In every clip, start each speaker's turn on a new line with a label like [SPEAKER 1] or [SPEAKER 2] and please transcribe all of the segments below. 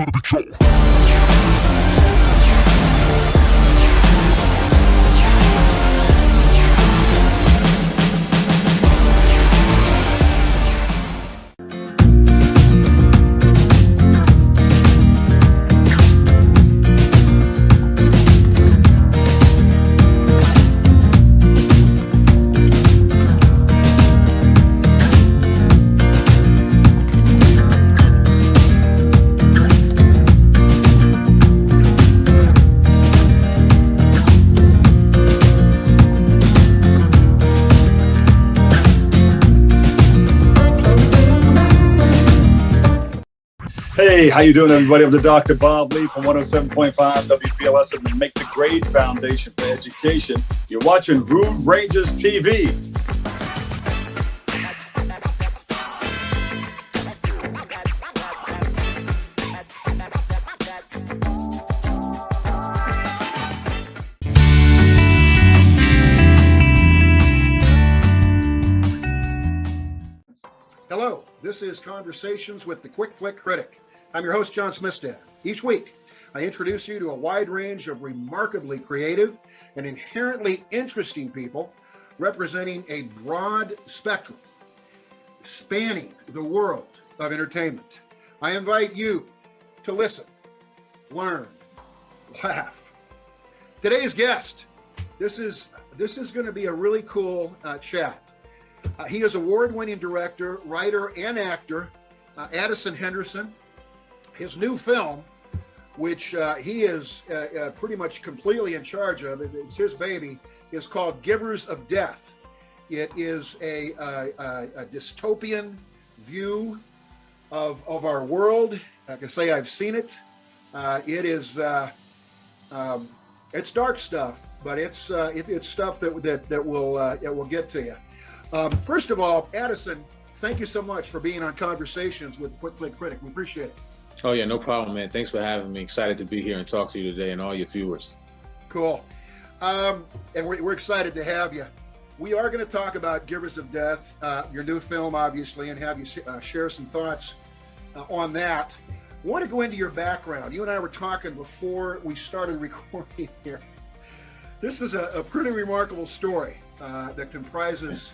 [SPEAKER 1] to the beat, yo.
[SPEAKER 2] Hey, how you doing, everybody? I'm the Dr. Bob Lee from 107.5 WPLS and the Make the Grade Foundation for Education. You're watching Rude Rangers TV.
[SPEAKER 3] Hello, this is Conversations with the Quick Flick Critic. I'm your host, John Smithstad. Each week, I introduce you to a wide range of remarkably creative and inherently interesting people representing a broad spectrum spanning the world of entertainment. I invite you to listen, learn, laugh. Today's guest, this is going to be a really cool chat. He is award-winning director, writer, and actor, Addison Henderson. His new film, which he is pretty much completely in charge of, it's his baby, is called Givers of Death. It is a dystopian view of our world. I can say I've seen it. It is it's dark stuff, but it's stuff that will get to you. First of all, Addison, thank you so much for being on Conversations with Quick Flick Critic. We appreciate it.
[SPEAKER 4] Oh, yeah, no problem, man. Thanks for having me. Excited to be here and talk to you today and all your viewers.
[SPEAKER 3] Cool. And we're excited to have you. We are going to talk about Givers of Death, your new film, obviously, and have you share some thoughts on that. I want to go into your background. You and I were talking before we started recording here. This is a pretty remarkable story that comprises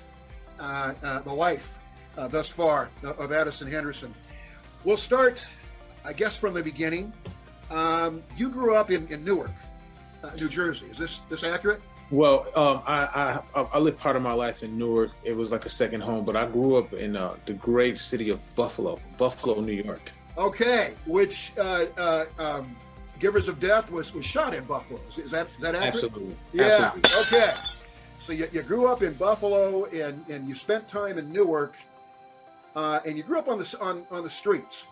[SPEAKER 3] the life thus far of Addison Henderson. We'll start, I guess, from the beginning. You grew up in Newark, New Jersey. Is this accurate?
[SPEAKER 4] Well, I lived part of my life in Newark. It was like a second home, but I grew up in the great city of Buffalo, New York.
[SPEAKER 3] Okay, which Givers of Death was shot in Buffalo. Is that accurate?
[SPEAKER 4] Absolutely.
[SPEAKER 3] Yeah.
[SPEAKER 4] Absolutely.
[SPEAKER 3] Okay. So you grew up in Buffalo and you spent time in Newark, and you grew up on the streets.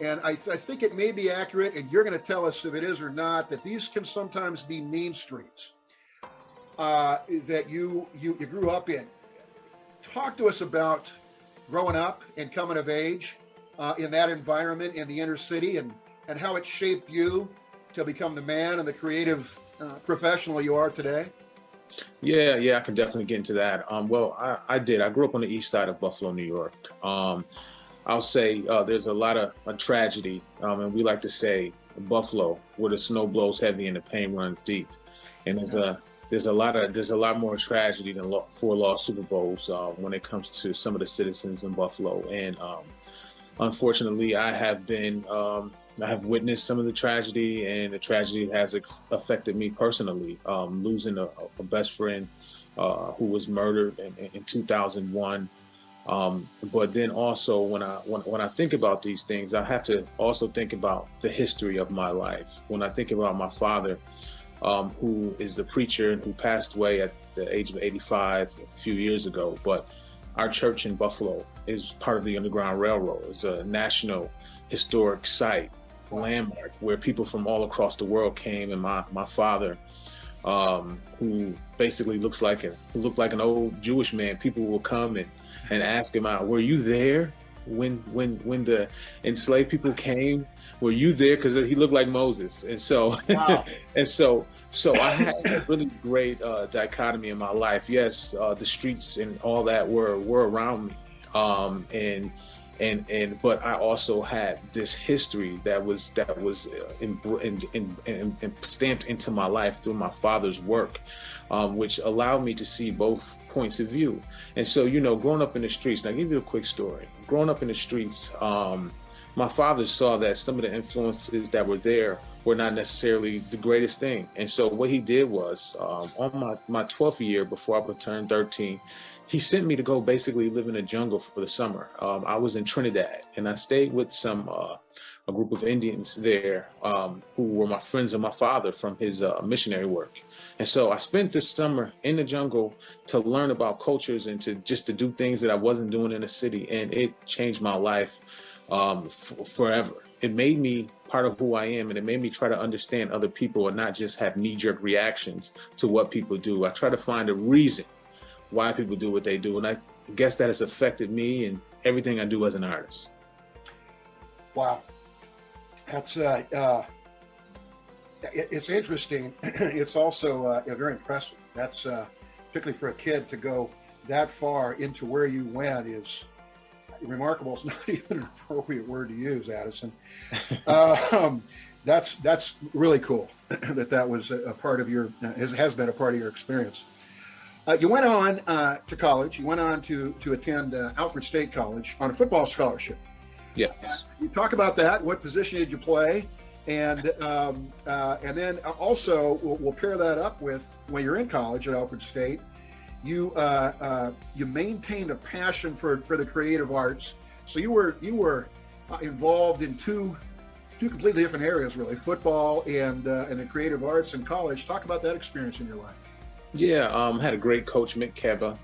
[SPEAKER 3] And I think it may be accurate, and you're going to tell us if it is or not, that these can sometimes be mean streets that you grew up in. Talk to us about growing up and coming of age in that environment in the inner city, and how it shaped you to become the man and the creative professional you are today.
[SPEAKER 4] Yeah, I can definitely get into that. Well, I did. I grew up on the east side of Buffalo, New York. I'll say there's a lot of tragedy, and we like to say Buffalo, where the snow blows heavy and the pain runs deep. And there's a lot more tragedy than 4 lost Super Bowls when it comes to some of the citizens in Buffalo. And unfortunately, I have witnessed some of the tragedy, and the tragedy has affected me personally. Losing a best friend who was murdered in 2001. But then also when I think about these things, I have to also think about the history of my life. When I think about my father, who is the preacher and who passed away at the age of 85 a few years ago, but our church in Buffalo is part of the Underground Railroad. It's a national historic site, landmark, where people from all across the world came. And my father, who basically looked like an old Jewish man, people will come and ask him out, were you there when the enslaved people came? Were you there? Because he looked like Moses. And so, wow. so I had a really great dichotomy in my life. Yes, the streets and all that were around me. But I also had this history that was stamped into my life through my father's work, which allowed me to see both points of view. And so, you know, growing up in the streets, and I'll give you a quick story. Growing up in the streets, my father saw that some of the influences that were there were not necessarily the greatest thing. And so what he did was, on my 12th year, before I would turn 13, he sent me to go basically live in the jungle for the summer. I was in Trinidad, and I stayed with a group of Indians there, who were my friends of my father from his missionary work. And so I spent this summer in the jungle to learn about cultures and to do things that I wasn't doing in the city. And it changed my life forever. It made me part of who I am, and it made me try to understand other people and not just have knee-jerk reactions to what people do. I try to find a reason why people do what they do, and I guess that has affected me and everything I do as an artist.
[SPEAKER 3] Wow, that's it's interesting. It's also very impressive. That's particularly for a kid to go that far into where you went is remarkable. It's not even an appropriate word to use, Addison. That's really cool that was a part of your has been a part of your experience. You went on to college. You went on to attend Alfred State College on a football scholarship.
[SPEAKER 4] Yes.
[SPEAKER 3] You talk about that. What position did you play? And then also we'll pair that up with when you're in college at Alfred State. You maintained a passion for the creative arts. So you were involved in two completely different areas, really, football and the creative arts in college. Talk about that experience in your life.
[SPEAKER 4] Yeah, had a great coach, Mick Keba,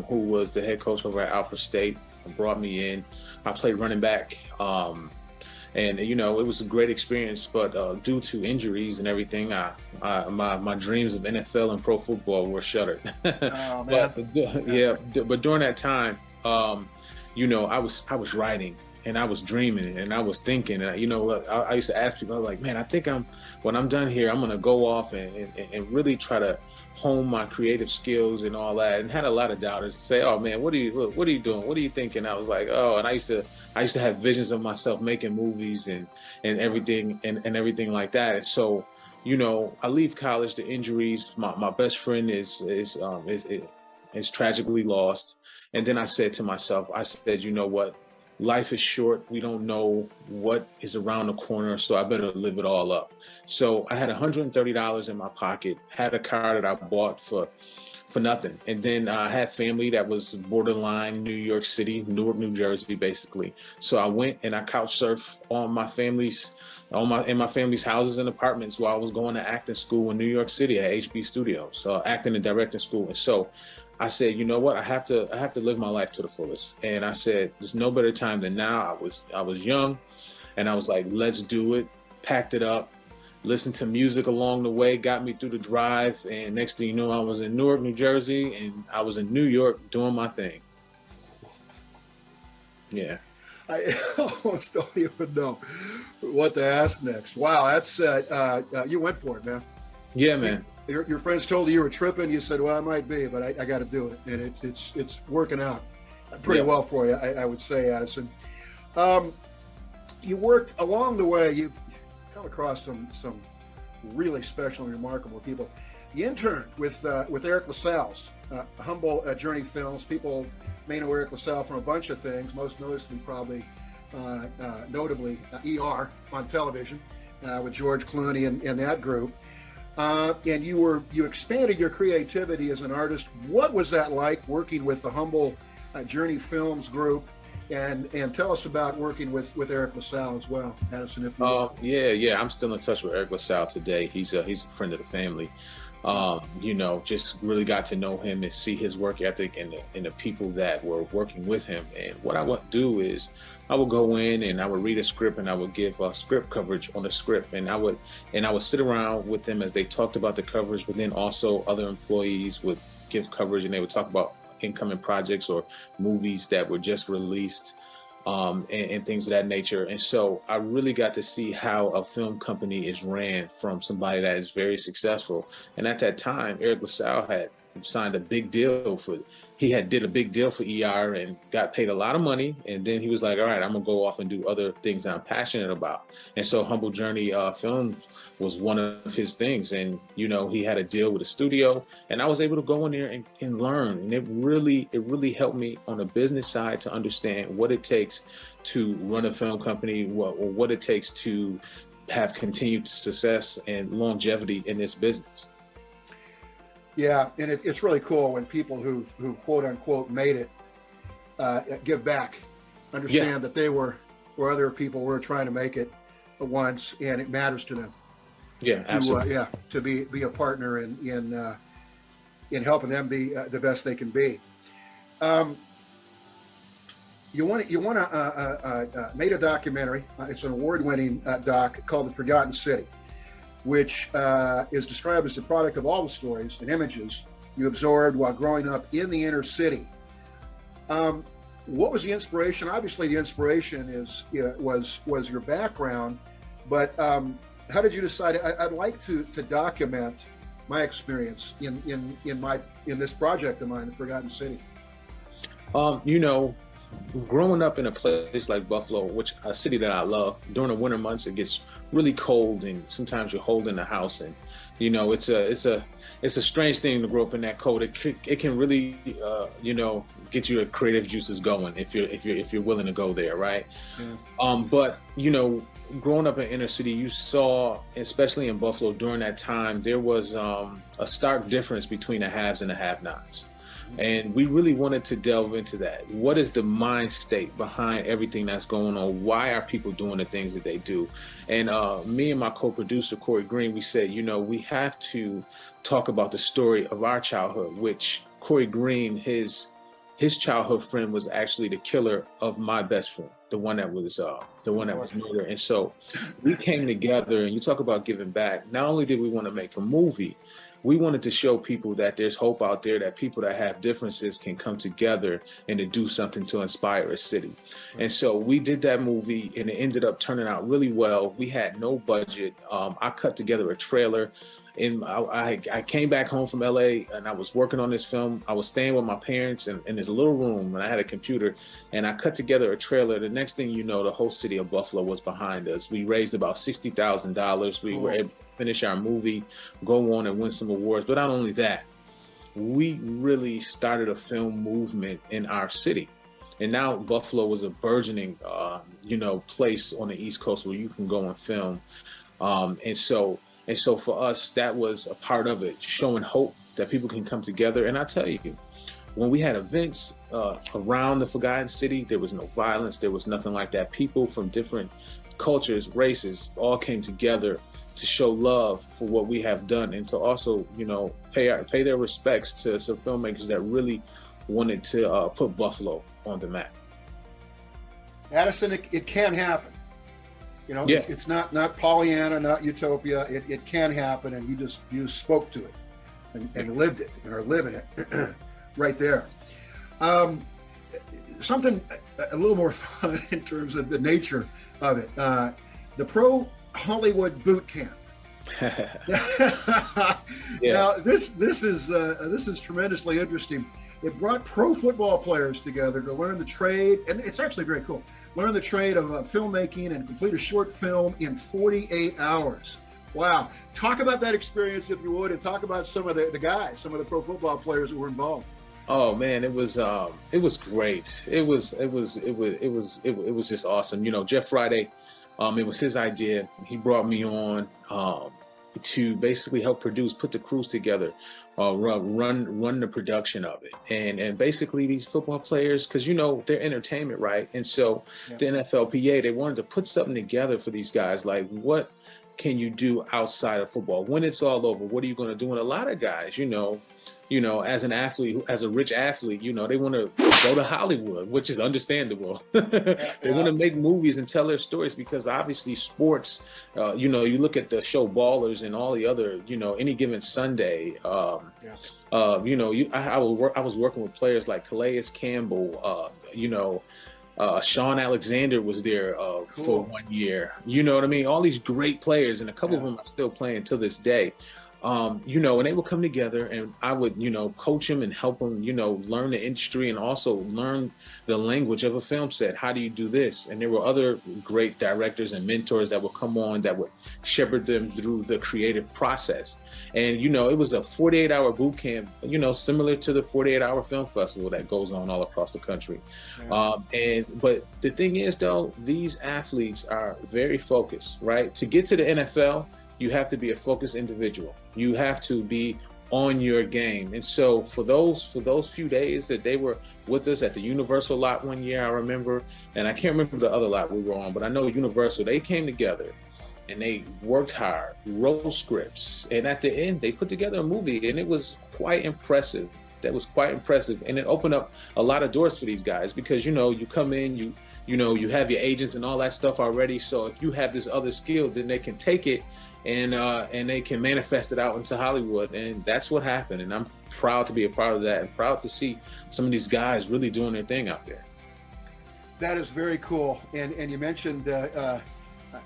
[SPEAKER 4] who was the head coach over at Alfred State, brought me in. I played running back, and you know, it was a great experience. But due to injuries and everything, my dreams of NFL and pro football were shuttered.
[SPEAKER 3] Oh, man.
[SPEAKER 4] but during that time, you know, I was writing. And I was dreaming and I was thinking, and you know, look, I used to ask people, I was like, man, I think when I'm done here, I'm going to go off and really try to hone my creative skills and all that. And had a lot of doubters say, oh man, what are you doing? What are you thinking? I was like, oh, and I used to have visions of myself making movies and everything and everything like that. And so, you know, I leave college, the injuries, my best friend is tragically lost. And then I said to myself, you know what? Life is short. We don't know what is around the corner, so I better live it all up. So I had $130 in my pocket, had a car that I bought for nothing. And then I had family that was borderline New York City, Newark, New Jersey, basically. So I went and I couch surfed on my family's houses and apartments while I was going to acting school in New York City at HB Studios, acting and directing school. And so I said, you know what? I have to live my life to the fullest. And I said, there's no better time than now. I was young, and I was like, let's do it. Packed it up, listened to music along the way, got me through the drive. And next thing you know, I was in Newark, New Jersey, and I was in New York doing my thing. Yeah.
[SPEAKER 3] I almost don't even know what to ask next. Wow, that's you went for it, man.
[SPEAKER 4] Yeah, man.
[SPEAKER 3] Your friends told you were tripping. You said, well, I might be, but I got to do it. And it's working out pretty well for you, I would say, Addison. You worked along the way. You've come across some really special and remarkable people. You interned with Eric Lasalle, Humble Journey Films. People may know Eric Lasalle from a bunch of things, most notably notably ER on television with George Clooney and that group. And you expanded your creativity as an artist. What was that like working with the Humble Journey Films group? And tell us about working with Eric Lasalle as well, Addison. If you
[SPEAKER 4] yeah, I'm still in touch with Eric Lasalle today. He's a friend of the family. You know, just really got to know him and see his work ethic and the people that were working with him. And what I would do is I would go in and I would read a script and I would give script coverage on the script. And I would sit around with them as they talked about the coverage, but then also other employees would give coverage and they would talk about incoming projects or movies that were just released. And things of that nature. And so I really got to see how a film company is ran from somebody that is very successful. And at that time, Eric Lasalle had signed a big deal for he had did a big deal for ER and got paid a lot of money. And then he was like, all right, I'm gonna go off and do other things that I'm passionate about. And so Humble Journey Film was one of his things. And, you know, he had a deal with a studio, and I was able to go in there and learn. And it really helped me on the business side to understand what it takes to run a film company, what it takes to have continued success and longevity in this business.
[SPEAKER 3] Yeah, and it's really cool when people who quote unquote made it give back, understand that they were where other people were trying to make it once, and it matters to them.
[SPEAKER 4] Yeah, absolutely.
[SPEAKER 3] To be a partner in helping them be the best they can be. You want to made a documentary. It's an award-winning doc called The Forgotten City, which is described as the product of all the stories and images you absorbed while growing up in the inner city. What was the inspiration? Obviously, the inspiration was your background, but how did you decide? I'd like to document my experience in this project of mine, The Forgotten City.
[SPEAKER 4] You know, growing up in a place like Buffalo, which a city that I love, during the winter months it gets really cold, and sometimes you're holding the house, and you know it's a strange thing to grow up in that cold. It can really get your creative juices going if you're willing to go there, right? Yeah. But you know, growing up in inner city, you saw, especially in Buffalo during that time, there was a stark difference between the haves and the have-nots. And we really wanted to delve into that. What is the mind state behind everything that's going on? Why are people doing the things that they do? And me and my co-producer, Corey Green, we said, you know, we have to talk about the story of our childhood, which Corey Green, his childhood friend was actually the killer of my best friend, the one that was murdered. And so we came together, and you talk about giving back. Not only did we want to make a movie, we wanted to show people that there's hope out there, that people that have differences can come together and to do something to inspire a city. And so we did that movie, and it ended up turning out really well. We had no budget. I cut together a trailer, and I came back home from LA, and I was working on this film. I was staying with my parents in this little room, and I had a computer, and I cut together a trailer. The next thing you know, the whole city of Buffalo was behind us. We raised about $60,000. We were able to finish our movie, go on and win some awards. But not only that, we really started a film movement in our city. And now Buffalo was a burgeoning, place on the East Coast where you can go and film. And so for us, that was a part of it, showing hope that people can come together. And I tell you, when we had events around the Forgotten City, there was no violence. There was nothing like that. People from different cultures, races, all came together to show love for what we have done, and to also, you know, pay their respects to some filmmakers that really wanted to put Buffalo on the map.
[SPEAKER 3] Addison, it can happen. You know,
[SPEAKER 4] yeah.
[SPEAKER 3] It's not Pollyanna, not utopia. It can happen, and you spoke to it and lived it and are living it right there. Something a little more fun in terms of the nature of it. The Pro Hollywood Boot Camp.
[SPEAKER 4] Yeah.
[SPEAKER 3] Now this is tremendously interesting. It brought pro football players together to learn the trade, and it's actually very cool. Learn the trade of filmmaking and complete a short film in 48 hours. Wow! Talk about that experience, if you would, and talk about some of the guys, some of the pro football players that were involved.
[SPEAKER 4] Oh man, it was great. It was just awesome. You know, Jeff Friday. It was his idea. He brought me on to basically help put the crews together, run the production of it. And basically these football players, because, you know, they're entertainment, right? And so the NFLPA, they wanted to put something together for these guys. Like, what can you do outside of football? When it's all over, what are you going to do? And a lot of guys, you know, as an athlete, as a rich athlete, you know, they want to go to Hollywood, which is understandable. They want to make movies and tell their stories, because obviously sports, you know, you look at the show Ballers and all the other, you know, Any Given Sunday, you know, I was working with players like Calais Campbell, you know, Shaun Alexander was there for 1 year. You know what I mean? All these great players, and a couple of them are still playing to this day. you know, and they would come together and I would, you know, coach them and help them, you know, learn the industry and also learn the language of a film set. How do you do this? And there were other great directors and mentors that would come on that would shepherd them through the creative process. And, you know, it was a 48-hour boot camp, you know, similar to the 48-hour film festival that goes on all across the country. Yeah. But the thing is, though, these athletes are very focused, right? To get to the NFL, you have to be a focused individual. You have to be on your game. And so for those few days that they were with us at the Universal lot one year, I remember, and I can't remember the other lot we were on, but I know Universal, they came together and they worked hard, wrote scripts, and at the end they put together a movie, and it was quite impressive. That was quite impressive, and it opened up a lot of doors for these guys because, you know, you come in, you know, you have your agents and all that stuff already. So if you have this other skill, then they can take it and they can manifest it out into Hollywood. And that's what happened. And I'm proud to be a part of that and proud to see some of these guys really doing their thing out there.
[SPEAKER 3] That is very cool. And you mentioned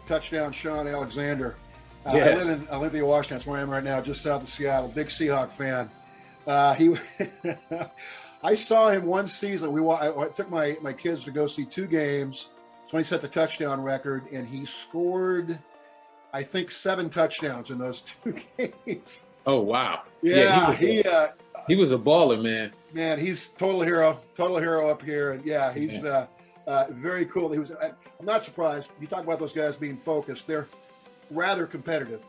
[SPEAKER 3] touchdown Shaun Alexander.
[SPEAKER 4] Yes.
[SPEAKER 3] I live in Olympia, Washington. That's where I am right now, just south of Seattle. Big Seahawk fan. I saw him one season. I took my kids to go see 2 games. So when he set the touchdown record, and he scored, I think, 7 touchdowns in those 2 games.
[SPEAKER 4] Oh wow!
[SPEAKER 3] Yeah,
[SPEAKER 4] he was a baller, man.
[SPEAKER 3] Man, he's total hero up here, and yeah, he's very cool. I'm not surprised. You talk about those guys being focused; they're rather competitive.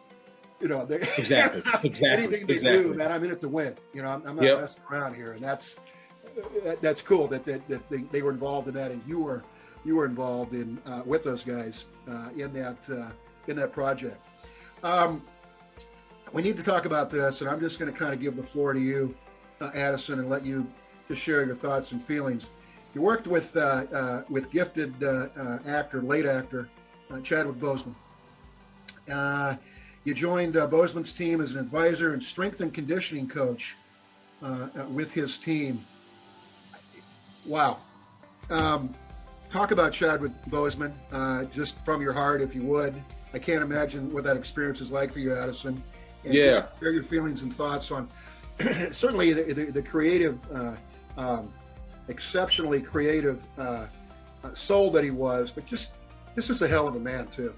[SPEAKER 3] You know,
[SPEAKER 4] exactly.
[SPEAKER 3] Anything they do, man, I'm in it to win. You know, I'm not messing around here, and that's cool that they were involved in that, and you were involved in with those guys in that project. We need to talk about this, and I'm just going to kind of give the floor to you, Addison, and let you just share your thoughts and feelings. You worked with gifted late actor Chadwick Boseman. You joined Boseman's team as an advisor and strength and conditioning coach with his team. Wow. Talk about Chadwick Boseman, just from your heart, if you would. I can't imagine what that experience is like for you, Addison. And just share your feelings and thoughts on certainly the creative, exceptionally creative soul that he was, but just this is a hell of a man too.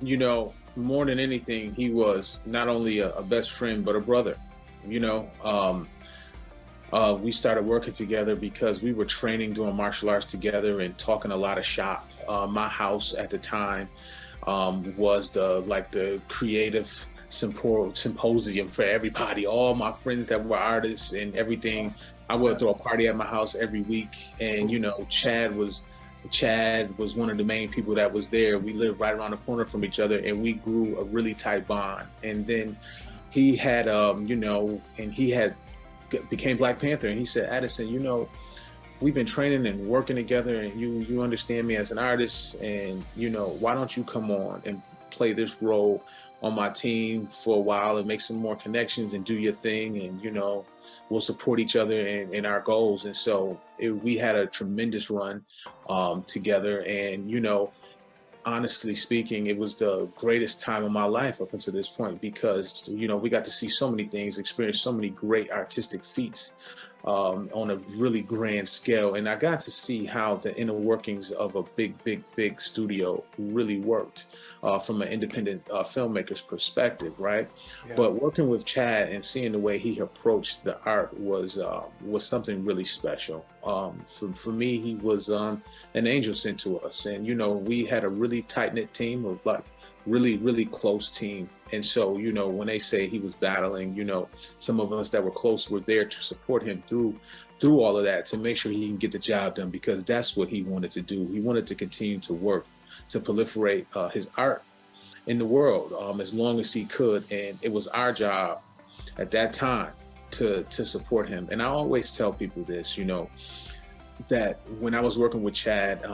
[SPEAKER 4] You know, more than anything, he was not only a best friend, but a brother. You know, we started working together because we were training, doing martial arts together and talking a lot of shop. My house at the time was the creative symposium for everybody, all my friends that were artists and everything. I would throw a party at my house every week. And, you know, Chad was one of the main people that was there. We lived right around the corner from each other, and we grew a really tight bond. And then he had, became Black Panther, and he said, Addison, you know, we've been training and working together, and you understand me as an artist, and, you know, why don't you come on and play this role on my team for a while and make some more connections and do your thing, and, you know, we'll support each other in our goals. And so we had a tremendous run together, and, you know, honestly speaking, it was the greatest time of my life up until this point because, you know, we got to see so many things, experience so many great artistic feats on a really grand scale. And I got to see how the inner workings of a big studio really worked from an independent filmmaker's perspective, right? Yeah. But working with Chad and seeing the way he approached the art was something really special. For me, he was an angel sent to us. And, you know, we had a really tight-knit team of like really close team. And so, you know, when they say he was battling, you know, some of us that were close were there to support him through all of that, to make sure he can get the job done, because that's what he wanted to do. He wanted to continue to work, to proliferate his art in the world as long as he could. And it was our job at that time to support him. And I always tell people this, you know, that when I was working with Chad,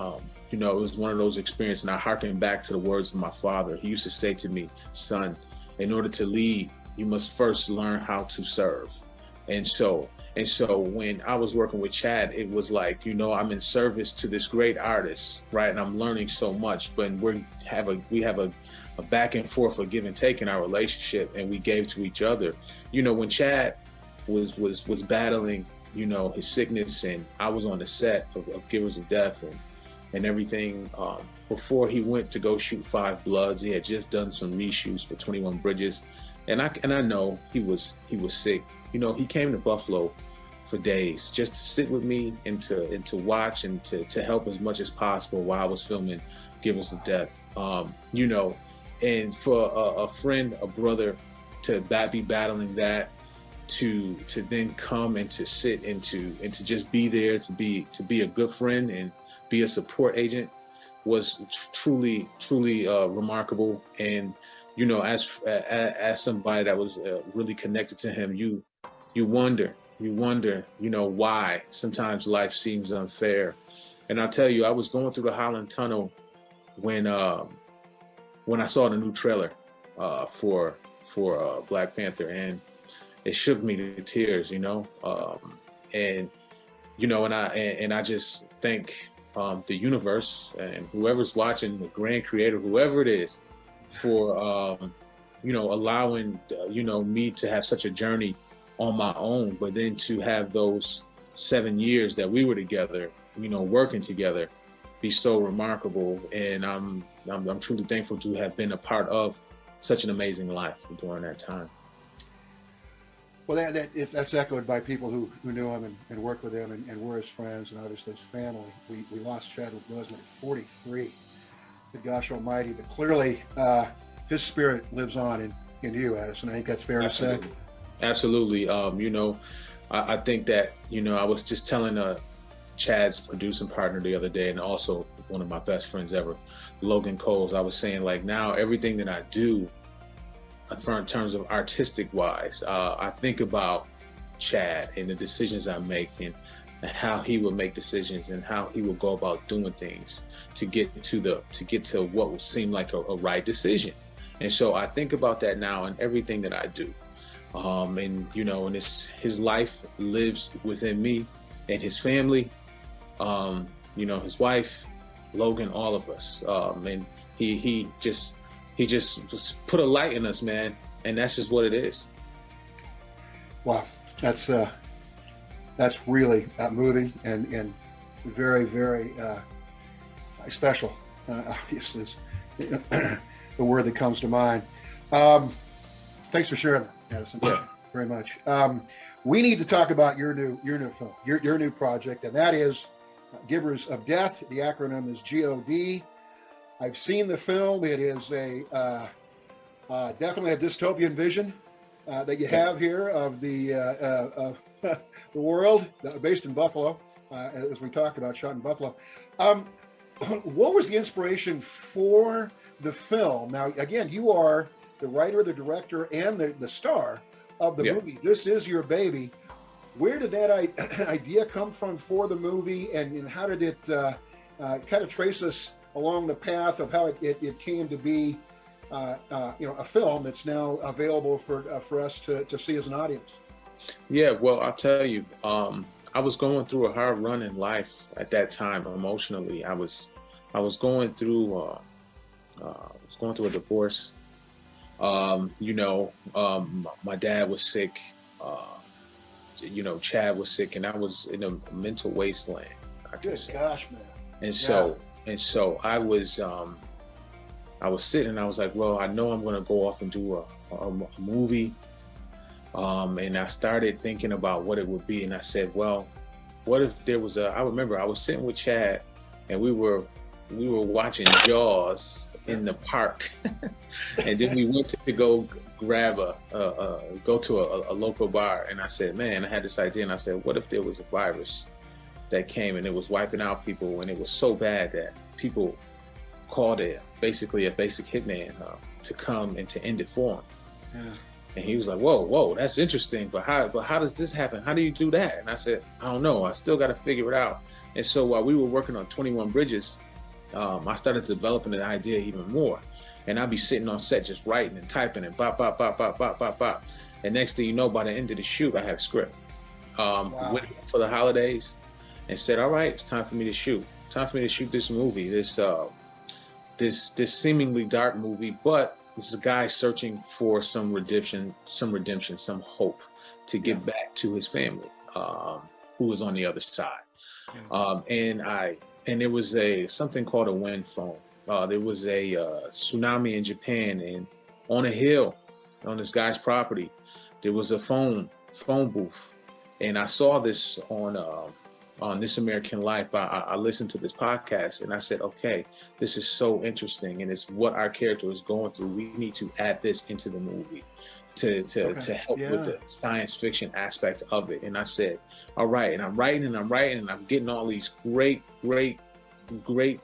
[SPEAKER 4] you know, it was one of those experiences, and I harken back to the words of my father. He used to say to me, son, in order to lead, you must first learn how to serve. And so And so when I was working with Chad, it was like, you know, I'm in service to this great artist, right? And I'm learning so much, but we have a back and forth, a give and take in our relationship, and we gave to each other. You know, when Chad was battling, you know, his sickness, and I was on the set of Givers of Death and everything, before he went to go shoot Five Bloods, he had just done some reshoots for 21 Bridges. And I know he was sick. You know, he came to Buffalo for days just to sit with me and to watch and to help as much as possible while I was filming Givers of Death. You know, and for a friend, a brother, to be battling that, to then come and to sit and to just be there, to be a good friend and be a support agent, was truly remarkable. And you know, as somebody that was really connected to him, you wonder, you know, why sometimes life seems unfair. And I'll tell you, I was going through the Holland Tunnel when I saw the new trailer for Black Panther, and it shook me to tears, you know. And you know, and I just thank the universe and whoever's watching, the grand creator, whoever it is, for you know, allowing you know, me to have such a journey on my own, but then to have those 7 years that we were together, you know, working together, be so remarkable. And I'm truly thankful to have been a part of such an amazing life during that time.
[SPEAKER 3] Well, that's echoed by people who knew him and worked with him and were his friends and obviously his family. We lost Chadwick Boseman at 43. Good gosh almighty, but clearly his spirit lives on in you, Addison. I think that's fair to say.
[SPEAKER 4] Absolutely. You know, I think that, you know, I was just telling Chad's producing partner the other day, and also one of my best friends ever, Logan Coles, I was saying, like, now everything that I do in terms of artistic wise, I think about Chad and the decisions I make, and how he would make decisions and how he would go about doing things to get to what would seem like a right decision. And so I think about that now in everything that I do. And you know, and his life lives within me and his family, you know, his wife, Logan, all of us. And he just put a light in us, man. And that's just what it is.
[SPEAKER 3] Wow. That's really moving and very, very special. Obviously, is the word that comes to mind. Thanks for sharing that, Addison.
[SPEAKER 4] Yeah.
[SPEAKER 3] Very much. We need to talk about your new film, your new project, and that is Givers of Death. The acronym is GOD. I've seen the film. It is definitely a dystopian vision that you have here of the world, based in Buffalo, as we talked about, shot in Buffalo. What was the inspiration for the film? Now, again, you are the writer, the director, and the star of the movie. This is your baby. Where did that idea come from for the movie, and how did it kind of trace us along the path of how it came to be, you know, a film that's now available for us to see as an audience?
[SPEAKER 4] Yeah, well, I'll tell you, I was going through a hard run in life at that time emotionally. I was going through a divorce. You know, my dad was sick. You know, Chad was sick, and I was in a mental wasteland.
[SPEAKER 3] Good gosh, man.
[SPEAKER 4] And so I was sitting, and I was like, well, I know I'm going to go off and do a movie. And I started thinking about what it would be, and I said, well, what if there was I remember I was sitting with Chad, and we were watching Jaws in the park, and then we went to go grab go to a local bar, and I said, man, I had this idea, and I said, what if there was a virus that came and it was wiping out people, and it was so bad that people called it basically a basic hitman to come and to end it for them. Yeah. And he was like, whoa, that's interesting, but how does this happen? How do you do that? And I said, I don't know, I still got to figure it out. And so while we were working on 21 Bridges, I started developing an idea even more. And I'd be sitting on set just writing and typing and bop, bop, bop, bop, bop, bop, bop. And next thing you know, by the end of the shoot, I had a script.
[SPEAKER 3] Wow.
[SPEAKER 4] Went for the holidays and said, all right, it's time for me to shoot. Time for me to shoot this movie, this seemingly dark movie, but this is a guy searching for some redemption, some hope to get back to his family, who was on the other side. And there was something called a wind phone. There was a tsunami in Japan, and on a hill on this guy's property, there was a phone booth. And I saw this on This American Life. I listened to this podcast and I said, okay, this is so interesting. And it's what our character is going through. We need to add this into the movie to help with the science fiction aspect of it. And I said, all right. And I'm writing and I'm getting all these great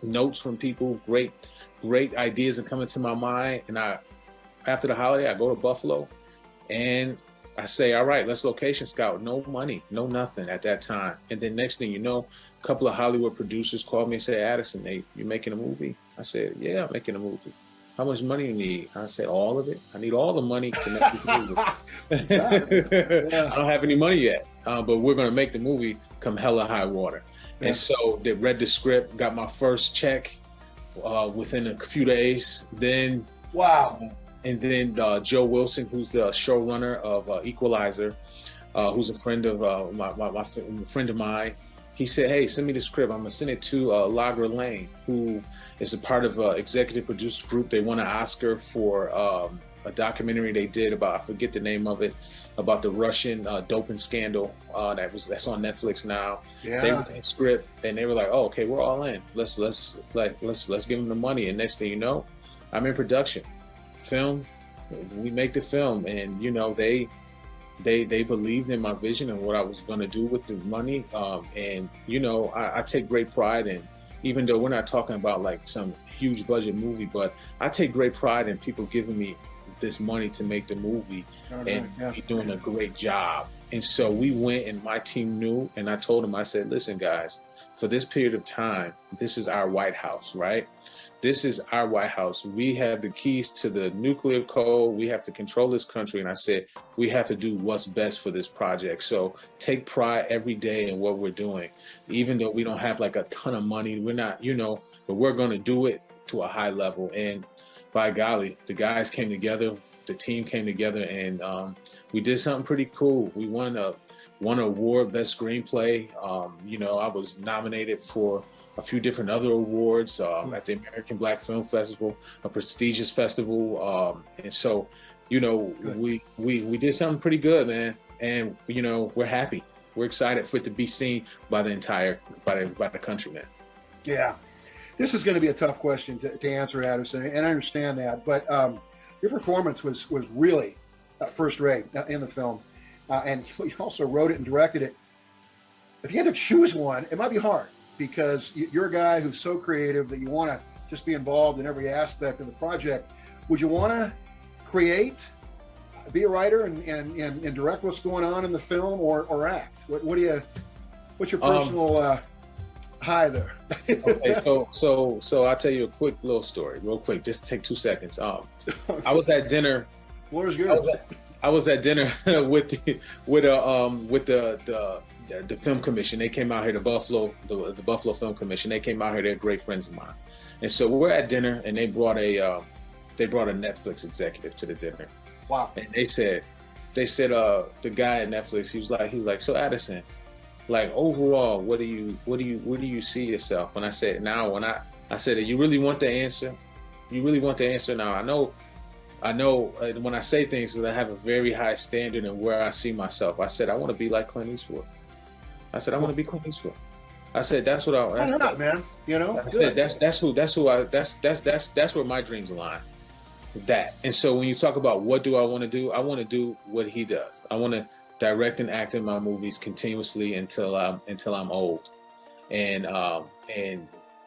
[SPEAKER 4] notes from people, great ideas are coming to my mind. And after the holiday, I go to Buffalo and I say, all right, let's location scout. No money, no nothing at that time. And then next thing you know, a couple of Hollywood producers called me and said, Addison, hey, you making a movie? I said, yeah, I'm making a movie. How much money you need? I said, all of it. I need all the money to make this movie. I don't have any money yet, but we're going to make the movie come hella high water. Yeah. And so they read the script, got my first check within a few days. Then,
[SPEAKER 3] wow.
[SPEAKER 4] And then Joe Wilson, who's the showrunner of Equalizer, who's a friend of my friend of mine, he said, hey, send me the script. I'm going to send it to Lagra Lane, who is a part of an executive produced group. They won an Oscar for a documentary they did about, I forget the name of it, about the Russian doping scandal. That's on Netflix now. Yeah. They read the script and they were like, oh, okay, we're all in. Let's give them the money. And next thing you know, I'm in production. Film, we make the film, and they believed in my vision and what I was going to do with the money. And I take great pride in, even though we're not talking about like some huge budget movie, but I take great pride in people giving me this money to make the movie and doing a great job. And so we went, and my team knew, and I told them, I said, listen, guys, for this period of time, this is our White House, right? This is our White House. We have the keys to the nuclear code. We have to control this country. And I said, we have to do what's best for this project. So take pride every day in what we're doing. Even though we don't have like a ton of money, we're not, but we're going to do it to a high level. And by golly, the guys came together, the team came together, and we did something pretty cool. We won an award, Best Screenplay. I was nominated for a few different other awards at the American Black Film Festival, a prestigious festival. And so, we did something pretty good, man. And, we're happy. We're excited for it to be seen by the country, man.
[SPEAKER 3] Yeah. This is going to be a tough question to answer, Addison, and I understand that. But your performance was really first rate in the film. And you also wrote it and directed it. If you had to choose one, it might be hard, because you're a guy who's so creative that you want to just be involved in every aspect of the project. Would you want to create, be a writer and direct what's going on in the film, or act? What's your personal high there?
[SPEAKER 4] Okay, so I'll tell you a quick little story, real quick. Just take 2 seconds. I was at dinner.
[SPEAKER 3] Floor's yours.
[SPEAKER 4] I was at dinner with the film commission. They came out here to Buffalo, the Buffalo Film Commission. They came out here. They're great friends of mine, and so we're at dinner, and they brought a Netflix executive to the dinner.
[SPEAKER 3] Wow!
[SPEAKER 4] And they said the guy at Netflix, he was like, so Addison, like overall, where do you see yourself? And I said, I said, you really want the answer? You really want the answer now? I know when I say things, that I have a very high standard in where I see myself. I said, I want to be like Clint Eastwood. I said, I want to be Clint Eastwood. I said, that's what I.
[SPEAKER 3] Why not, man?
[SPEAKER 4] I said, that's where my dreams align. That. And so when you talk about what do I want to do, I want to do what he does. I want to direct and act in my movies continuously until I'm old, and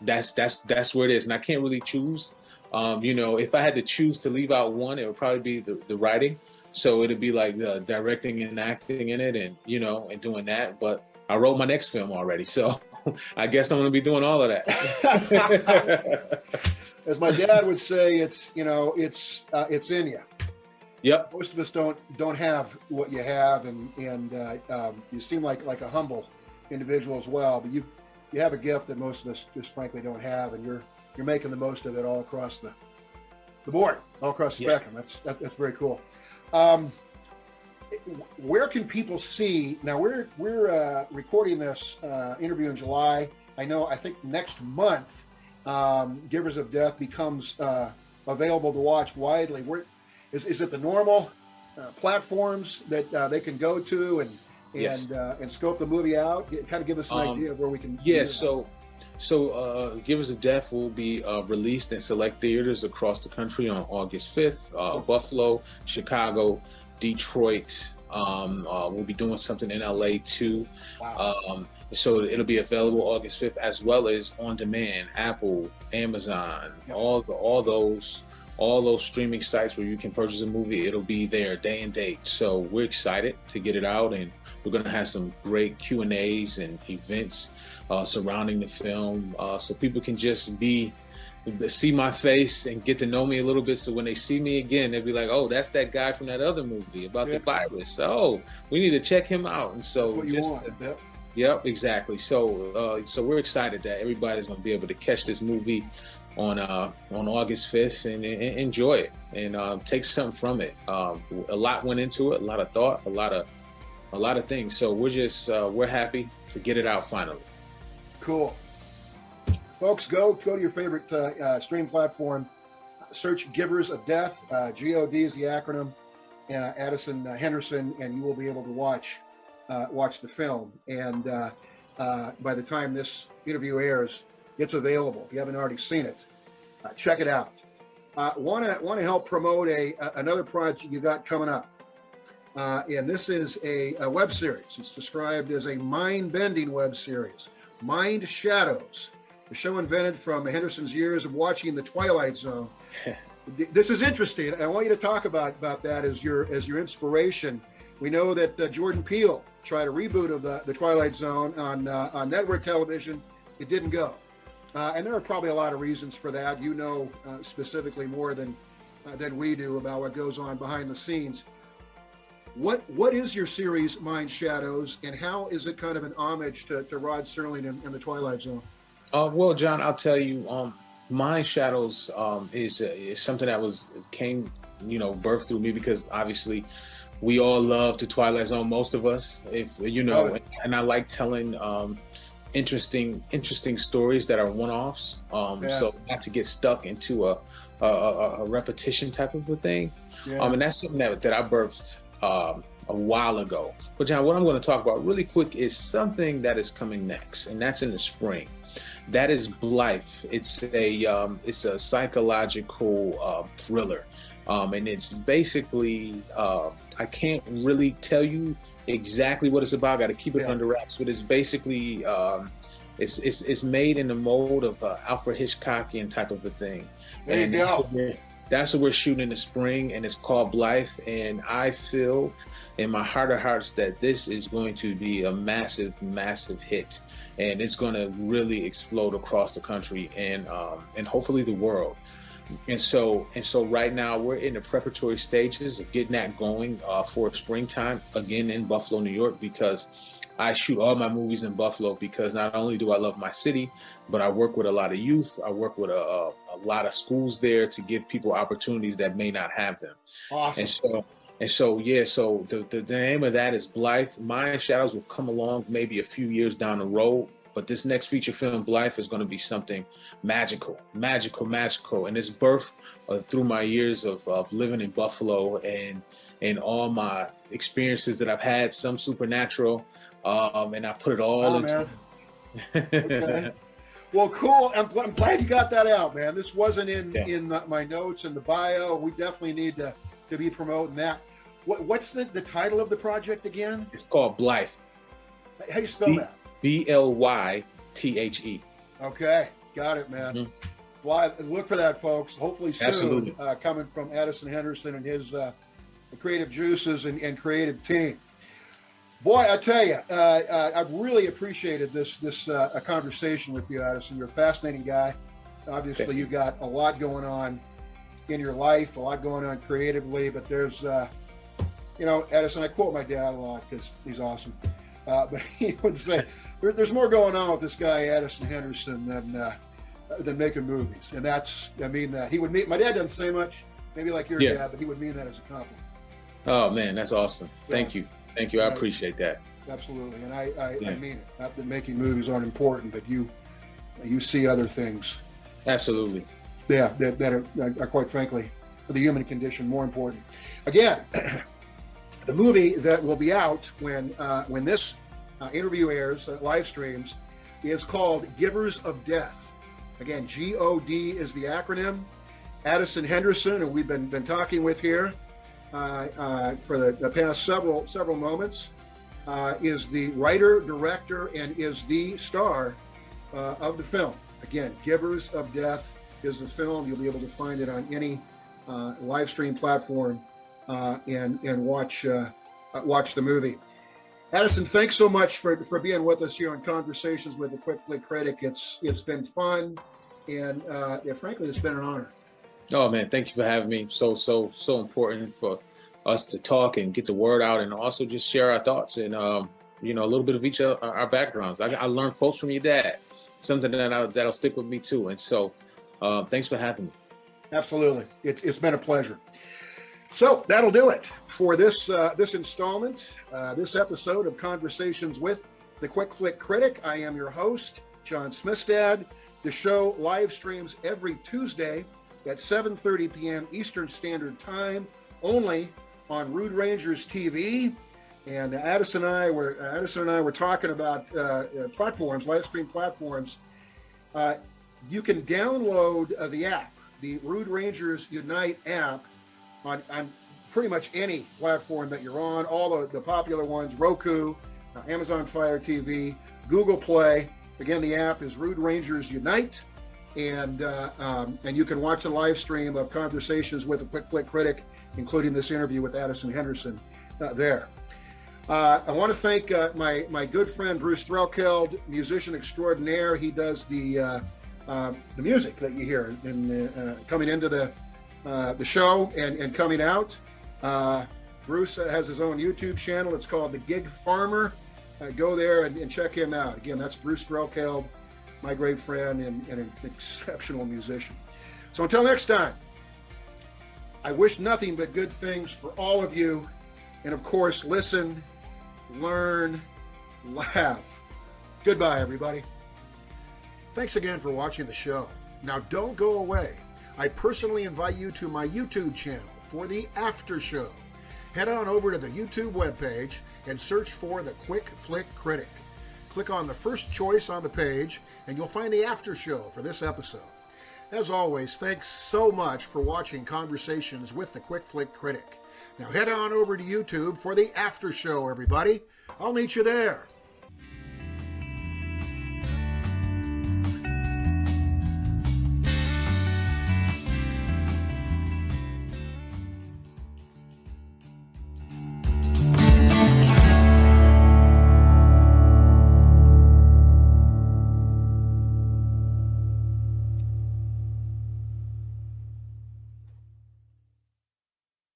[SPEAKER 4] that's where it is. And I can't really choose. If I had to choose to leave out one, it would probably be the writing. So it'd be like the directing and acting in it, and and doing that. But I wrote my next film already, so I guess I'm going to be doing all of that.
[SPEAKER 3] As my dad would say, it's in you.
[SPEAKER 4] Yep.
[SPEAKER 3] Most of us don't have what you have, and you seem like a humble individual as well. But you have a gift that most of us just frankly don't have, and you're making the most of it all across the board, all across the spectrum. That's very cool. Where can people see? Now we're recording this interview in July. I think next month, Givers of Death becomes available to watch widely. Is it the normal platforms that they can go to and scope the movie out? Kind of give us an idea of where we can.
[SPEAKER 4] Yeah, so Givers of Death will be released in select theaters across the country on August 5th. Buffalo, Chicago, Detroit. We'll be doing something in LA too. Wow. So it'll be available August 5th, as well as on demand, Apple, Amazon, all those streaming sites where you can purchase a movie. It'll be there day and date. So we're excited to get it out, and we're going to have some great Q&As and events surrounding the film, so people can just see my face and get to know me a little bit. So when they see me again, they'll be like, "Oh, that's that guy from that other movie about the virus. Oh, we need to check him out." And so,
[SPEAKER 3] that's what you want.
[SPEAKER 4] Yep, exactly. So we're excited that everybody's going to be able to catch this movie on August 5th and enjoy it and take something from it. A lot went into it, a lot of thought, a lot of things. So we're happy to get it out finally.
[SPEAKER 3] Cool. Folks, go to your favorite stream platform, search Givers of Death, GOD is the acronym, Addison, Henderson, and you will be able to watch the film. And by the time this interview airs, it's available. If you haven't already seen it, check it out. Want to help promote another project you got coming up, and this is a web series. It's described as a mind-bending web series, Mind Shadows. The show invented from Henderson's years of watching The Twilight Zone. This is interesting. I want you to talk about that as your inspiration. We know that Jordan Peele tried a reboot of the Twilight Zone on network television. It didn't go, and there are probably a lot of reasons for that. You know specifically more than we do about what goes on behind the scenes. What is your series Mind Shadows, and how is it kind of an homage to Rod Serling and The Twilight Zone?
[SPEAKER 4] Well, John, I'll tell you, Mind Shadows is something that came birthed through me, because obviously we all love The Twilight Zone, most of us, and I like telling interesting stories that are one-offs, so not to get stuck into a repetition type of a thing. And that's something that I birthed a while ago. But John, what I'm going to talk about really quick is something that is coming next, and that's in the spring. That is Blythe. It's a psychological thriller, and it's basically I can't really tell you exactly what it's about. I got to keep it under wraps. But it's basically it's made in the mold of Alfred Hitchcockian type of a thing.
[SPEAKER 3] There you go.
[SPEAKER 4] That's what we're shooting in the spring, and it's called Blythe. And I feel in my heart of hearts that this is going to be a massive, massive hit, and it's going to really explode across the country and hopefully the world. And so right now we're in the preparatory stages of getting that going for springtime again in Buffalo, New York, because I shoot all my movies in Buffalo, because not only do I love my city, but I work with a lot of youth. I work with a lot of schools there to give people opportunities that may not have them.
[SPEAKER 3] Awesome.
[SPEAKER 4] So the name of that is Blythe. Mind Shadows will come along maybe a few years down the road, but this next feature film, Blythe, is going to be something magical. And it's birthed through my years of living in Buffalo and all my experiences that I've had, some supernatural, and I put it all into.
[SPEAKER 3] Okay. Well, cool. I'm glad you got that out, man. This wasn't in my notes in the bio. We definitely need to be promoting that. What's the title of the project again?
[SPEAKER 4] It's called Blythe.
[SPEAKER 3] How do you spell that?
[SPEAKER 4] Blythe.
[SPEAKER 3] Okay, got it, man. Mm-hmm. Well, look for that, folks. Hopefully soon, coming from Addison Henderson and his creative juices and creative team. Boy, I tell you, I've really appreciated this conversation with you, Addison. You're a fascinating guy. Obviously, you've got a lot going on. in your life, a lot going on creatively, but there's, Addison, I quote my dad a lot because he's awesome. But he would say, there's more going on with this guy, Addison Henderson, than making movies. And I mean that. He would mean, my dad doesn't say much, maybe like your dad, but he would mean that as a compliment.
[SPEAKER 4] Oh man, that's awesome.
[SPEAKER 3] Yeah.
[SPEAKER 4] Thank you. I appreciate that.
[SPEAKER 3] Absolutely. And I mean it. Not that making movies aren't important, but you see other things.
[SPEAKER 4] Absolutely.
[SPEAKER 3] Yeah, that are quite frankly, for the human condition, more important. Again, the movie that will be out when this interview airs, live streams, is called Givers of Death. Again, GOD is the acronym. Addison Henderson, who we've been talking with here for the past several moments, is the writer, director, and is the star of the film. Again, Givers of Death is the film. You'll be able to find it on any live stream platform and watch the movie. Addison, thanks so much for being with us here on Conversations with the Quick Flick Critic. It's been fun, and frankly, it's been an honor.
[SPEAKER 4] Oh man, thank you for having me. So important for us to talk and get the word out, and also just share our thoughts and a little bit of each of our backgrounds. I learned quotes from your dad, something that'll stick with me too. And so, thanks for having me.
[SPEAKER 3] Absolutely, it's been a pleasure. So that'll do it for this installment, this episode of Conversations with the Quick Flick Critic. I am your host, John Smithstad. The show live streams every Tuesday at 7:30 p.m. Eastern Standard Time, only on Rude Rangers TV. And Addison and I were talking about platforms, live stream platforms. You can download the app, the Rude Rangers Unite app, on pretty much any platform that you're on. All the popular ones: Roku, Amazon Fire TV, Google Play. Again, the app is Rude Rangers Unite. And you can watch a live stream of Conversations with a Quick Flick Critic, including this interview with Addison Henderson there. I want to thank my good friend Bruce Threlkeld, musician extraordinaire. He does the music that you hear coming into the show and coming out. Bruce has his own YouTube channel. It's called The Gig Farmer. Go there and check him out. Again, that's Bruce Threlkeld, my great friend and an exceptional musician. So until next time, I wish nothing but good things for all of you. And of course, listen, learn, laugh. Goodbye, everybody. Thanks again for watching the show. Now don't go away. I personally invite you to my YouTube channel for the after show. Head on over to the YouTube webpage and search for the Quick Flick Critic. Click on the first choice on the page and you'll find the after show for this episode. As always, thanks so much for watching Conversations with the Quick Flick Critic. Now head on over to YouTube for the after show, everybody. I'll meet you there.